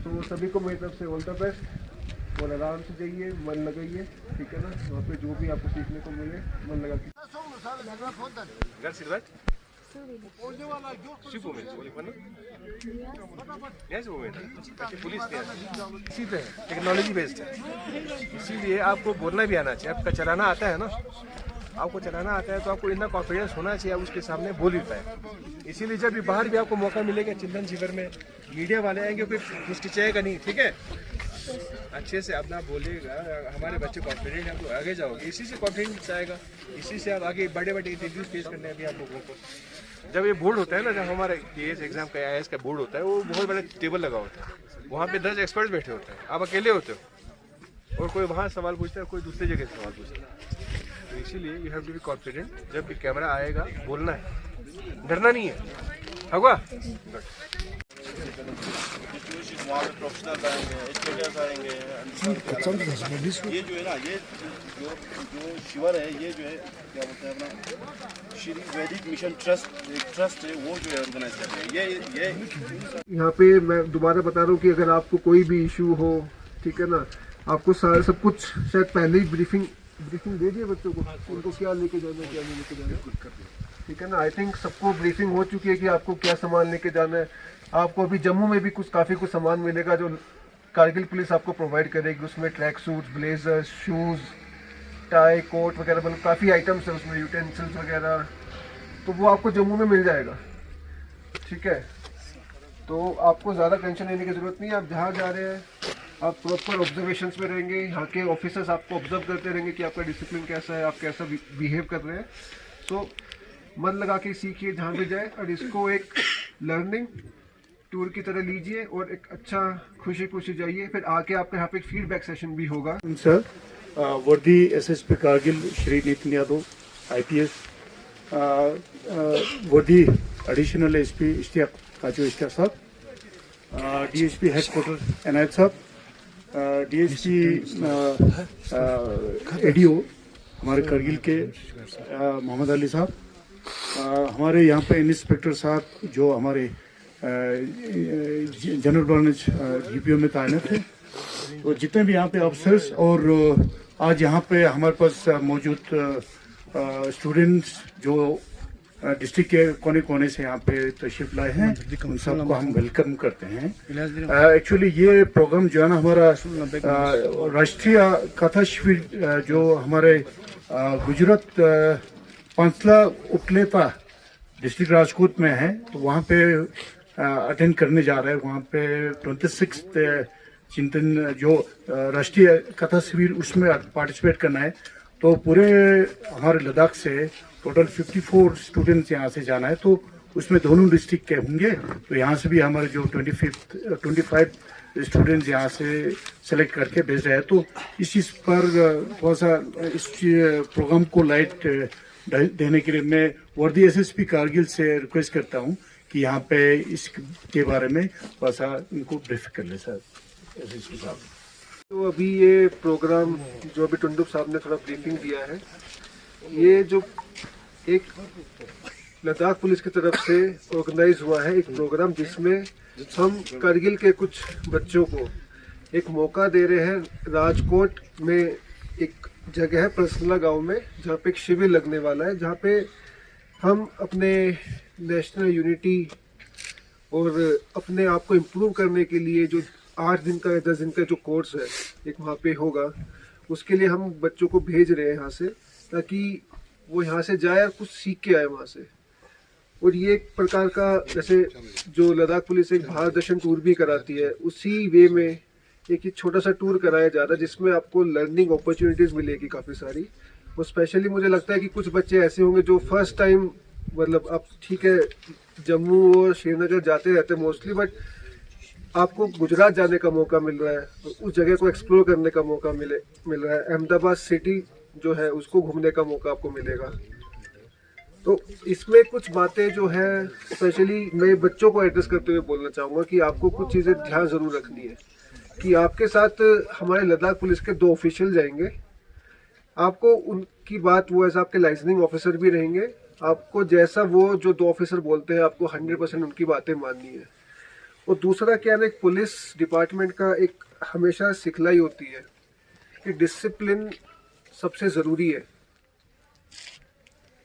तो सभी को मेरी तरफ से ऑल द बेस्ट और आराम से जाइए, मन लगाइए, ठीक है ना। वहाँ पे जो भी आपको सीखने को मिले मन लगा के। टेक्नोलॉजी बेस्ड है, इसीलिए आपको बोलना भी आना चाहिए। आपका चलाना आता है ना, आपको चलाना आता है तो आपको इतना कॉन्फिडेंस होना चाहिए, आप उसके सामने बोल भी पाए। इसीलिए जब भी बाहर भी आपको मौका मिलेगा चिल्ड्रन शिविर में, मीडिया वाले आएंगे, कोई हिचकिचाएगा नहीं, ठीक है। अच्छे से अपना बोलेगा, हमारे बच्चे कॉन्फिडेंट हैं, आप लोग आगे जाओगे, इसी से कॉन्फिडेंस आएगा, इसी से आप आगे बड़े बड़े इंटरव्यूज फेस करने अभी आप लोगों को। जब ये बोर्ड होता है ना, जब हमारा केएस एग्जाम का IAS का बोर्ड होता है, वो बहुत बड़ा टेबल लगा होता है, वहाँ पे 10 एक्सपर्ट्स बैठे होते हैं, आप अकेले होते हो और कोई वहाँ सवाल पूछता है, कोई दूसरी जगह सवाल पूछता है। तो इसीलिए you have to be confident. जब भी कैमरा आएगा बोलना है, डरना नहीं है, होगा। वहाँ पे प्रोफेशनल आएंगे, एजुकेटर्स आएंगे। ये जो है ना, ये जो शिविर है, ये जो है क्या बोलते हैं अपना श्री वैदिक मिशन ट्रस्ट, एक ट्रस्ट है, वो जो है ऑर्गेनाइज कर रहे हैं। ये यहाँ पे मैं दोबारा बता रहा हूँ कि अगर आपको कोई भी इशू हो, ठीक है ना, आपको सारा सब कुछ शायद पहले ही ब्रीफिंग दे दिए बच्चों को, उनको क्या लेके जाना है, क्या नहीं लेके जाना है, ठीक है ना। आई थिंक सबको ब्रीफिंग हो चुकी है कि आपको क्या सामान लेके जाना है। आपको अभी जम्मू में भी काफ़ी कुछ सामान मिलेगा जो कारगिल पुलिस आपको प्रोवाइड करेगी। उसमें track suits, blazers, shoes, tie, coat वगैरह, मतलब काफ़ी आइटम्स है उसमें, यूटेंसिल्स वगैरह, तो वो आपको जम्मू में मिल जाएगा, ठीक है। तो आपको ज़्यादा टेंशन लेने की ज़रूरत नहीं है। आप जहाँ जा रहे हैं आप प्रॉपर ऑब्जर्वेशंस में रहेंगे, यहाँ के ऑफिसर्स आपको ऑब्जर्व करते रहेंगे कि आपका डिसिप्लिन कैसा है, आप कैसा बिहेव कर रहे हैं। सो मन लगा के सीखिए जहाँ भी जाए, और इसको एक लर्निंग टूर की तरह लीजिए और एक अच्छा खुशी जाइए। फिर आके आपके यहाँ पे एक फीडबैक सेशन भी होगा। सर वर्दी SSP कारगिल श्री नितिन यादव IPS, वर्दी एडिशनल SP इश्तियाक काजू इश्तियाक साहब, DSP हेडक्वार्टर इनायत साहब, DSP ADO हमारे कारगिल के मोहम्मद अली साहब, हमारे यहाँ पे इंस्पेक्टर साहब जो हमारे जनरल ब्रांच GPO में तैनात है, तो जितने भी यहाँ पे अफसर्स और आज यहाँ पे हमारे पास मौजूद स्टूडेंट्स जो डिस्ट्रिक्ट के कोने कोने से यहाँ पे तशरीफ लाए हैं, उन सबको हम वेलकम करते हैं। एक्चुअली ये प्रोग्राम जो है ना, हमारा राष्ट्रीय कथा शिविर जो हमारे गुजरात पंचला उपलेता डिस्ट्रिक्ट राजकोट में है, तो वहाँ पे अटेंड करने जा रहे हैं। वहाँ पे 26 चिंतन जो राष्ट्रीय कथा शिविर, उसमें पार्टिसिपेट करना है। तो पूरे हमारे लद्दाख से टोटल 54 स्टूडेंट्स यहाँ से जाना है, तो उसमें दोनों डिस्ट्रिक्ट के होंगे। तो यहाँ से भी हमारे जो 25 स्टूडेंट्स यहाँ से सेलेक्ट करके भेज रहे हैं। तो इस चीज़ पर थोड़ा सा इस प्रोग्राम को लाइट देने के लिए मैं वर्दी SSP कारगिल से रिक्वेस्ट करता हूँ कि यहाँ पे इसके बारे में थोड़ा सा इनको ब्रीफ कर ले सर SSP साहब। तो अभी ये प्रोग्राम जो अभी टुंडुप साहब ने थोड़ा ब्रीफिंग दिया है, ये जो एक लद्दाख पुलिस की तरफ से ऑर्गेनाइज हुआ है एक प्रोग्राम, जिसमें हम कारगिल के कुछ बच्चों को एक मौका दे रहे हैं। राजकोट में एक जगह है परसला गांव में, जहाँ पे एक शिविर लगने वाला है, जहाँ पे हम अपने नेशनल यूनिटी और अपने आप को इम्प्रूव करने के लिए जो 8 दिन का या 10 दिन का जो कोर्स है एक वहाँ पे होगा, उसके लिए हम बच्चों को भेज रहे हैं यहाँ से, ताकि वो यहाँ से जाए और कुछ सीख के आए वहाँ से। और ये एक प्रकार का, जैसे जो लद्दाख पुलिस एक भारत दर्शन टूर भी कराती है, उसी वे में एक छोटा सा टूर कराया जा रहा है, जिसमें आपको लर्निंग अपॉर्चुनिटीज़ मिलेगी काफ़ी सारी। और स्पेशली मुझे लगता है कि कुछ बच्चे ऐसे होंगे जो फर्स्ट टाइम, मतलब आप ठीक है जम्मू और श्रीनगर जाते रहते हैं मोस्टली, बट आपको गुजरात जाने का मौका मिल रहा है, उस जगह को एक्सप्लोर करने का मौका मिल रहा है। अहमदाबाद सिटी जो है उसको घूमने का मौका आपको मिलेगा। तो इसमें कुछ बातें जो है स्पेशली मैं बच्चों को एड्रेस करते हुए बोलना चाहूँगा कि आपको कुछ चीज़ें ध्यान ज़रूर रखनी है कि आपके साथ हमारे लद्दाख पुलिस के 2 ऑफिशियल जाएंगे। आपको उनकी बात वो ऐसा, आपके लाइसेंसिंग ऑफिसर भी रहेंगे, आपको जैसा वो जो 2 ऑफिसर बोलते हैं आपको 100% उनकी बातें माननी है। और दूसरा क्या है, पुलिस डिपार्टमेंट का एक हमेशा सिखलाई होती है कि डिसिप्लिन सबसे ज़रूरी है।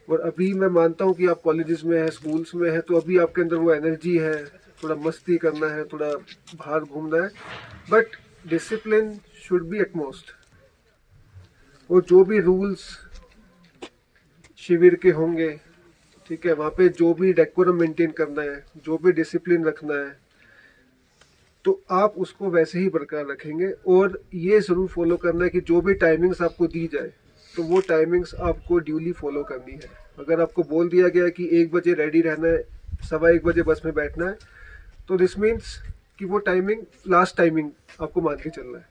और अभी मैं मानता हूँ कि आप कॉलेजेस में हैं, स्कूल्स में हैं, तो अभी आपके अंदर वो एनर्जी है, थोड़ा मस्ती करना है, थोड़ा बाहर घूमना है, but discipline should be utmost. और जो भी रूल्स शिविर के होंगे, ठीक है, वहाँ पे जो भी डेकोरम मेंटेन करना है, जो भी डिसिप्लिन रखना है, तो आप उसको वैसे ही बरकरार रखेंगे। और ये ज़रूर फॉलो करना है कि जो भी टाइमिंग्स आपको दी जाए, तो वो टाइमिंग्स आपको ड्यूली फॉलो करनी है। अगर आपको बोल दिया गया कि 1 बजे रेडी रहना है, 1:15 बजे बस में बैठना है, तो दिस मीन्स कि वो टाइमिंग लास्ट टाइमिंग आपको मान के चलना है।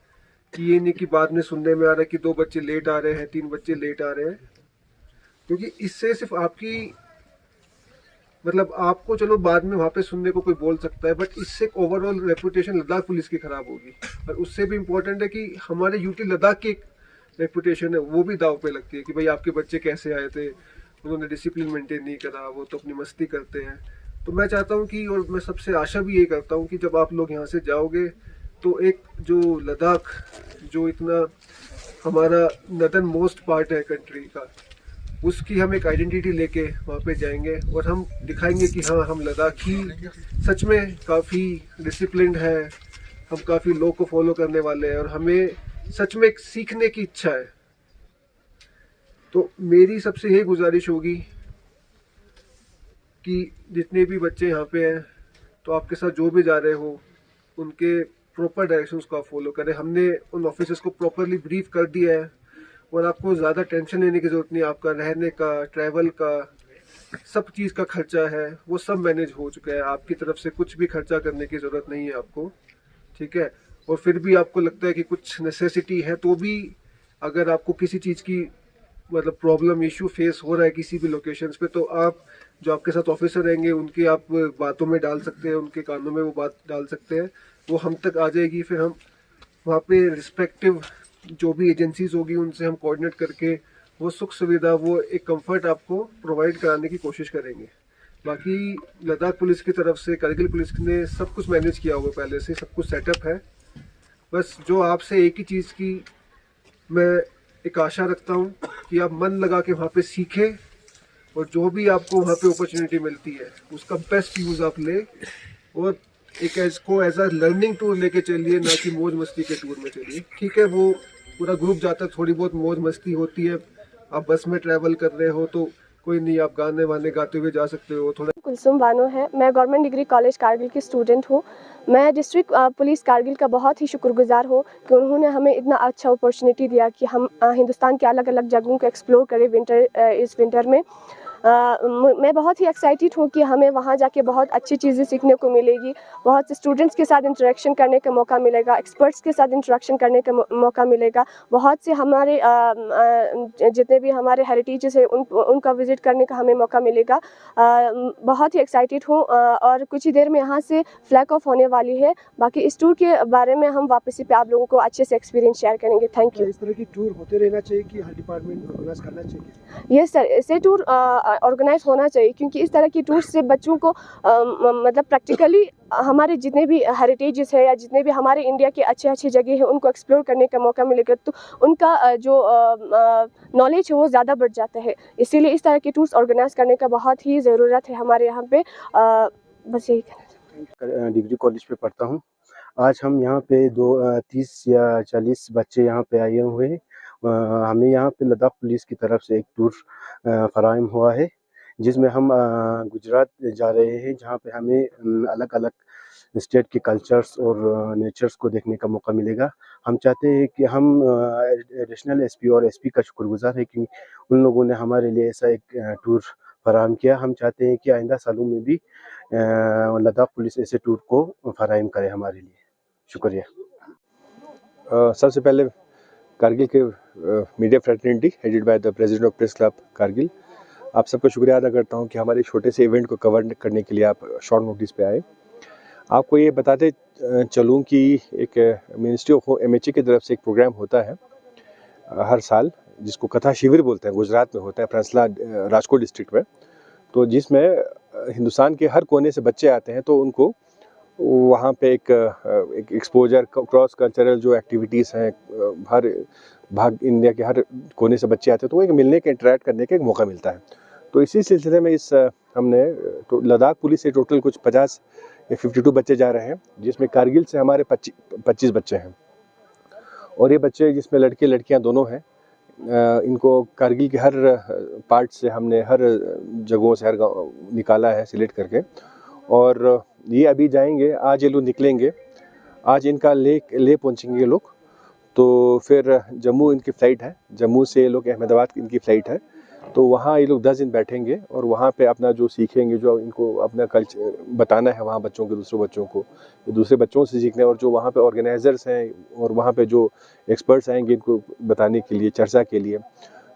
कि ये नहीं कि बाद में सुनने में आ रहा है कि 2 बच्चे लेट आ रहे हैं, 3 बच्चे लेट आ रहे हैं, क्योंकि इससे सिर्फ आपकी मतलब आपको चलो बाद में वहाँ पे सुनने को कोई बोल सकता है, बट इससे ओवरऑल रेपुटेशन लद्दाख पुलिस की खराब होगी। और उससे भी इम्पोर्टेंट है कि हमारे यूटी लद्दाख की एक रेपुटेशन है, वो भी दाव पे लगती है कि भाई आपके बच्चे कैसे आए थे, उन्होंने डिसिप्लिन मेंटेन नहीं करा, वो तो अपनी मस्ती करते हैं। तो मैं चाहता हूँ कि, और मैं सबसे आशा भी यही करता हूँ कि जब आप लोग यहाँ से जाओगे तो एक जो लद्दाख जो इतना हमारा नदर्न मोस्ट पार्ट है कंट्री का, उसकी हम एक आइडेंटिटी लेके वहाँ पे जाएंगे और हम दिखाएंगे कि हाँ, हम लद्दाखी सच में काफ़ी डिसिप्लिन्ड है, हम काफ़ी लॉ को फॉलो करने वाले हैं और हमें सच में एक सीखने की इच्छा है। तो मेरी सबसे यही गुजारिश होगी कि जितने भी बच्चे यहाँ पे हैं, तो आपके साथ जो भी जा रहे हो, उनके प्रॉपर डायरेक्शंस को आप फॉलो करें। हमने उन ऑफिसर्स को प्रॉपरली ब्रीफ कर दिया है और आपको ज़्यादा टेंशन लेने की ज़रूरत नहीं। आपका रहने का, ट्रैवल का, सब चीज़ का खर्चा है वो सब मैनेज हो चुका है। आपकी तरफ से कुछ भी खर्चा करने की ज़रूरत नहीं है आपको, ठीक है। और फिर भी आपको लगता है कि कुछ नेसेसिटी है, तो भी अगर आपको किसी चीज़ की मतलब प्रॉब्लम, इशू फेस हो रहा है किसी भी लोकेशंस पे, तो आप जो आपके साथ ऑफिसर रहेंगे उनकी आप बातों में डाल सकते हैं, उनके कानों में वो बात डाल सकते हैं, वो हम तक आ जाएगी। फिर हम वहाँ पे रिस्पेक्टिव जो भी एजेंसीज होगी उनसे हम कोऑर्डिनेट करके वो सुख सुविधा, वो एक कंफर्ट आपको प्रोवाइड कराने की कोशिश करेंगे। बाकी लद्दाख पुलिस की तरफ से, कारगिल पुलिस ने सब कुछ मैनेज किया हुआ पहले से, सब कुछ सेटअप है। बस जो आपसे एक ही चीज़ की मैं एक आशा रखता हूँ कि आप मन लगा के वहाँ पे सीखें और जो भी आपको वहाँ पे अपॉर्चुनिटी मिलती है उसका बेस्ट यूज़ आप ले और एक इसको एज अ लर्निंग टूर लेके चलिए, ना कि मौज मस्ती के टूर में चलिए। ठीक है, वो पूरा ग्रुप जाता है, थोड़ी बहुत मौज मस्ती होती है, आप बस में ट्रैवल कर रहे हो तो कोई नहीं, आप गाने वाने गाते हुए जा सकते हो। थोड़ा कुलसुम बानो है, मैं गवर्नमेंट डिग्री कॉलेज कारगिल की स्टूडेंट हूँ। मैं डिस्ट्रिक्ट पुलिस कारगिल का बहुत ही शुक्रगुजार हूँ कि उन्होंने हमें इतना अच्छा अपॉर्चुनिटी दिया कि हम हिंदुस्तान के अलग अलग जगहों को एक्सप्लोर करें इस विंटर में। मैं बहुत ही एक्साइटेड हूँ कि हमें वहाँ जाके बहुत अच्छी चीज़ें सीखने को मिलेगी, बहुत से स्टूडेंट्स के साथ इंटरेक्शन करने का मौका मिलेगा, एक्सपर्ट्स के साथ इंटरेक्शन करने का मौका मिलेगा, बहुत से हमारे जितने भी हमारे हेरिटेजेस है उनका विज़िट करने का हमें मौका मिलेगा। बहुत ही एक्साइटेड हूँ और कुछ ही देर में यहाँ से फ्लैग ऑफ होने वाली है। बाकी इस टूर के बारे में हम वापसी पे आप लोगों को अच्छे से एक्सपीरियंस शेयर करेंगे। Thank you. इस तरह की टूर होते रहना चाहिए कि हर डिपार्टमेंट ऑर्गेनाइज करना चाहिए? यस सर, ऐसे टूर ऑर्गेनाइज होना चाहिए क्योंकि इस तरह की टूर से बच्चों को मतलब प्रैक्टिकली हमारे जितने भी हेरिटेजेस है या जितने भी हमारे इंडिया के अच्छे अच्छे जगह है उनको एक्सप्लोर करने का मौका मिलेगा, तो उनका जो नॉलेज है वो ज़्यादा बढ़ जाता है। इसीलिए इस तरह के टूर्स ऑर्गेनाइज करने का बहुत ही ज़रूरत है हमारे यहाँ पे। बस यही कहना। डिग्री कॉलेज पे पढ़ता हूँ। आज हम यहाँ पे 30 या 40 बच्चे यहाँ पे आए हुए हैं। हमें यहाँ पे लद्दाख पुलिस की तरफ से एक टूर फराहम हुआ है जिसमें हम गुजरात जा रहे हैं, जहाँ पे हमें अलग अलग स्टेट के कल्चर्स और नेचर्स को देखने का मौका मिलेगा। हम चाहते हैं कि हम एडिशनल एसपी और एसपी का शुक्रगुजार है कि उन लोगों ने हमारे लिए ऐसा एक टूर फराहम किया। हम चाहते हैं कि आइंदा सालों में भी लद्दाख पुलिस ऐसे टूर को फराहम करे हमारे लिए। शुक्रिया। सबसे पहले कारगिल के media fraternity headed by the president of press club Kargil, आप सबका शुक्रिया अदा करता हूं कि हमारे छोटे से इवेंट को कवर करने के लिए आप शॉर्ट नोटिस पे आए। आपको ये बताते चलूं कि एक मिनिस्ट्री ऑफ MHA की तरफ से एक प्रोग्राम होता है हर साल जिसको कथा शिविर बोलते हैं, गुजरात में होता है, फैसला राजकोट डिस्ट्रिक्ट में, तो जिसमें हिंदुस्तान के हर कोने से बच्चे आते हैं तो उनको वहाँ पे एक एक्सपोजर क्रॉस कल्चरल जो एक्टिविटीज़ हैं, हर भाग इंडिया के हर कोने से बच्चे आते हैं, तो एक मिलने के इंटरेक्ट करने का एक मौका मिलता है। तो इसी सिलसिले में हमने लद्दाख पुलिस से टोटल कुछ 50 या 52 बच्चे जा रहे हैं, जिसमें कारगिल से हमारे 25 बच्चे हैं। और ये बच्चे जिसमें लड़के लड़कियां दोनों हैं, इनको कारगिल के हर पार्ट से हमने हर जगहों से हर गाँव निकाला है सिलेक्ट करके। और ये अभी जाएंगे, आज ये लोग निकलेंगे, आज इनका ले पहुंचेंगे ये लोग, तो फिर जम्मू इनकी फ़्लाइट है, जम्मू से ये लोग अहमदाबाद इनकी फ़्लाइट है, तो वहाँ ये लोग 10 दिन बैठेंगे और वहाँ पे अपना जो सीखेंगे, जो इनको अपना कल्चर बताना है वहाँ बच्चों के, दूसरे बच्चों को, दूसरे बच्चों से सीखना है। और जो वहाँ पे ऑर्गेनाइजर्स हैं और वहाँ पे जो एक्सपर्ट्स आएंगे इनको बताने के लिए, चर्चा के लिए,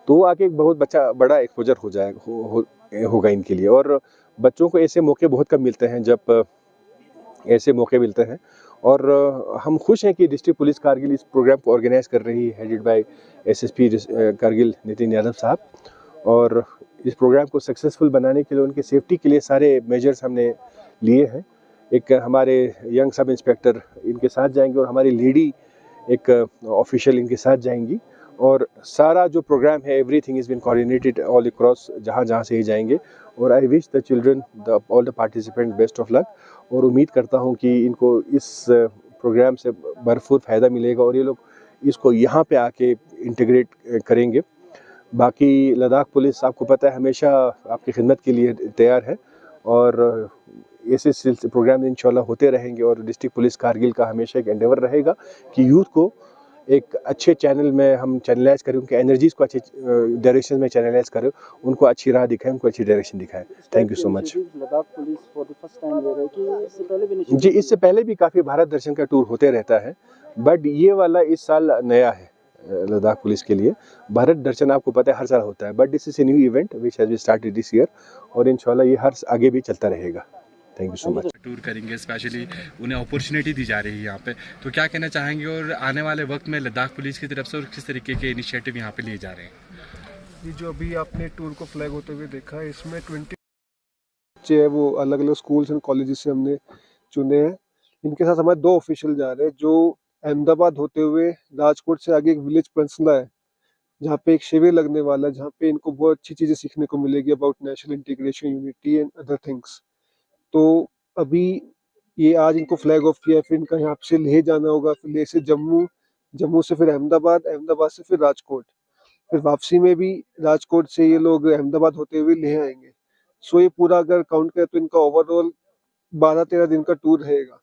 तो आगे एक बहुत बड़ा एक्सपोजर हो जाएगा होगा इनके लिए। और बच्चों को ऐसे मौके बहुत कम मिलते हैं, जब ऐसे मौके मिलते हैं। और हम खुश हैं कि डिस्ट्रिक्ट पुलिस कारगिल इस प्रोग्राम को ऑर्गेनाइज कर रही है, headed by SSP Kargil Nitin Yadav साहब। और इस प्रोग्राम को सक्सेसफुल बनाने के लिए, उनके सेफ्टी के लिए सारे मेजर्स हमने लिए हैं। एक हमारे यंग सब इंस्पेक्टर इनके साथ जाएंगे और हमारी लेडी एक ऑफिशियल इनके साथ जाएंगी। और सारा जो प्रोग्राम है, everything is been coordinated all across, जहाँ से ही जाएंगे। और I wish the children, all the participant best of luck. और उम्मीद करता हूँ कि इनको इस प्रोग्राम से भरपूर फ़ायदा मिलेगा और ये लोग इसको यहाँ पे आके इंटीग्रेट करेंगे। बाकी लद्दाख पुलिस, आपको पता है, हमेशा आपकी खिदमत के लिए तैयार है और ऐसे सिलसिले प्रोग्राम इंशाल्लाह होते रहेंगे। और डिस्ट्रिक्ट पुलिस कारगिल का हमेशा एक एंडेवर रहेगा कि यूथ को एक अच्छे चैनल में हम चैनलाइज करें, उनके एनर्जीज़ को अच्छे डायरेक्शन में चैनलाइज करें, उनको अच्छी राह दिखाएं, उनको अच्छी डायरेक्शन दिखाएं। Thank you so much. Ladakh police for the first time ले रहे हैं कि इससे पहले भी? जी, इससे पहले भी काफ़ी भारत दर्शन का टूर होते रहता है, बट ये वाला इस साल नया है लद्दाख पुलिस के लिए। भारत दर्शन आपको पता है हर साल होता है, but this is a new event which has been started this year और इंशाल्लाह ये हर आगे भी चलता रहेगा। Thank you so much. Tour करेंगे, स्पेशली उन्हें अपॉर्चुनिटी दी जा रही है यहाँ पे, तो क्या कहना चाहेंगे और आने वाले वक्त में लद्दाख पुलिस की तरफ से और किस तरीके के इनिशिएटिव यहाँ पे लिए जा रहे हैं? ये जो अभी आपने टूर को फ्लैग होते हुए देखा है, इसमें 20 बच्चे हैं, वो अलग अलग स्कूल्स एंड कॉलेजेस से हमने चुने हैं। इनके साथ हमारे 2 ऑफिशियल जा रहे हैं, जो अहमदाबाद होते हुए राजकोट से आगे एक विलेज पंसला है, जहाँ पे एक शिविर लगने वाला है, जहाँ पे इनको बहुत अच्छी चीज़ें सीखने को मिलेगी about national integration, unity and other things. तो अभी ये आज इनको फ्लैग ऑफ किया, फिर इनका यहाँ से लेह जाना होगा, फिर लेह से जम्मू, जम्मू से फिर अहमदाबाद, अहमदाबाद से फिर राजकोट, फिर वापसी में भी राजकोट से ये लोग अहमदाबाद होते हुए लेह आएंगे। सो ये पूरा अगर काउंट करें तो इनका ओवरऑल 12-13 दिन का टूर रहेगा।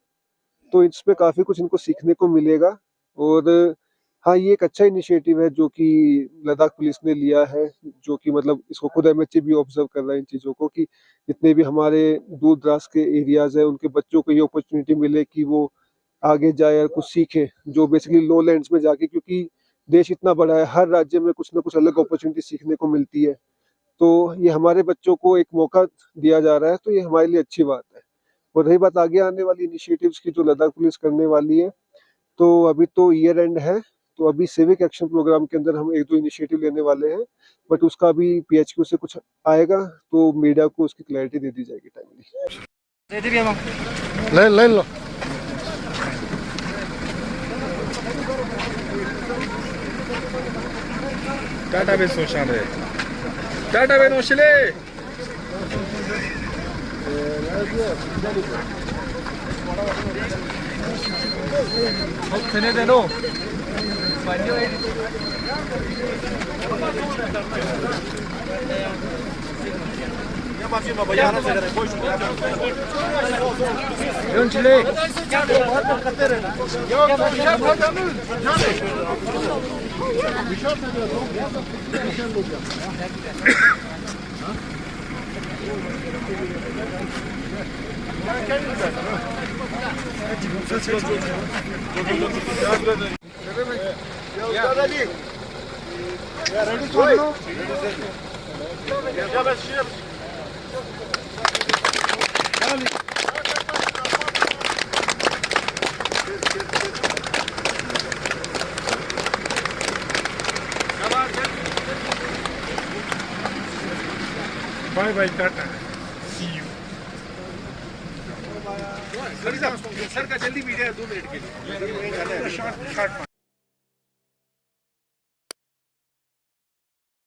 तो इसमें काफ़ी कुछ इनको सीखने को मिलेगा। और हाँ, ये एक अच्छा इनिशिएटिव है जो कि लद्दाख पुलिस ने लिया है, जो कि मतलब इसको खुद एमएचए भी ऑब्जर्व कर रहा है इन चीज़ों को, कि जितने भी हमारे दूर दराज के एरियाज़ हैं, उनके बच्चों को ये अपॉर्चुनिटी मिले कि वो आगे जाए और कुछ सीखे, जो बेसिकली लो लैंड्स में जाके, क्योंकि देश इतना बड़ा है, हर राज्य में कुछ ना कुछ अलग अपॉर्चुनिटी सीखने को मिलती है। तो ये हमारे बच्चों को एक मौका दिया जा रहा है, तो ये हमारे लिए अच्छी बात है। और रही बात आगे आने वाली इनिशिएटिव्स की, जो लद्दाख पुलिस करने वाली है, तो अभी तो ईयर एंड है, तो अभी सिविक एक्शन प्रोग्राम के अंदर हम 1-2 इनिशिएटिव लेने वाले हैं, बट उसका अभी पीएचक्यू से कुछ आएगा तो मीडिया को उसकी क्लैरिटी दे दी जाएगी टाइमली। ले लो। टाटा बे सोशाले, टाटा बे नोशिले। Bye bye, Tata. See you. Sir का जल्दी मीडिया 2 मिनट के लिए